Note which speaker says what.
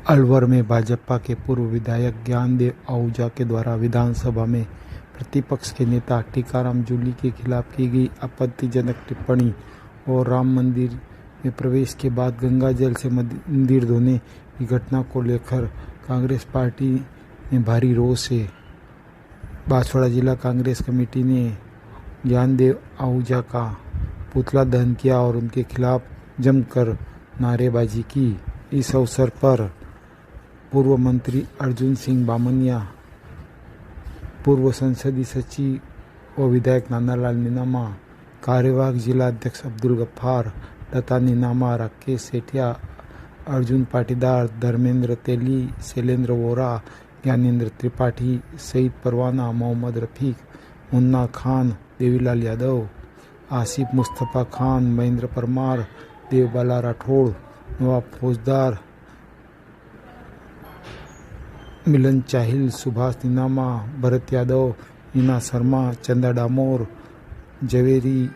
Speaker 1: अलवर में भाजपा के पूर्व विधायक ज्ञानदेव आहूजा के द्वारा विधानसभा में प्रतिपक्ष के नेता टीकाराम जूली के खिलाफ की गई आपत्तिजनक टिप्पणी और राम मंदिर में प्रवेश के बाद गंगा जल से मंदिर धोने की घटना को लेकर कांग्रेस पार्टी में भारी रोष है। बांसवाड़ा जिला कांग्रेस कमेटी ने ज्ञानदेव आहूजा का पुतला दहन किया और उनके खिलाफ जमकर नारेबाजी की। इस अवसर पर पूर्व मंत्री अर्जुन सिंह बामनिया, पूर्व संसदीय सचिव व विधायक नानालाल नीनामा, कार्यवाहक जिला अध्यक्ष अब्दुल गफ्फार, लता नीनामा, राकेश सेठिया, अर्जुन पाटीदार, धर्मेंद्र तेली, शैलेंद्र वोरा, ज्ञानेंद्र त्रिपाठी, सईद परवाना, मोहम्मद रफीक, मुन्ना खान, देवीलाल यादव, आसिफ मुस्तफ़ा खान, महेंद्र परमार, देवबाला राठौड़, नवाब फौजदार, मिलन चाहिल, सुभाष नीनामा, भरत यादव, नीना शर्मा, चंदा डामोर, जवेरी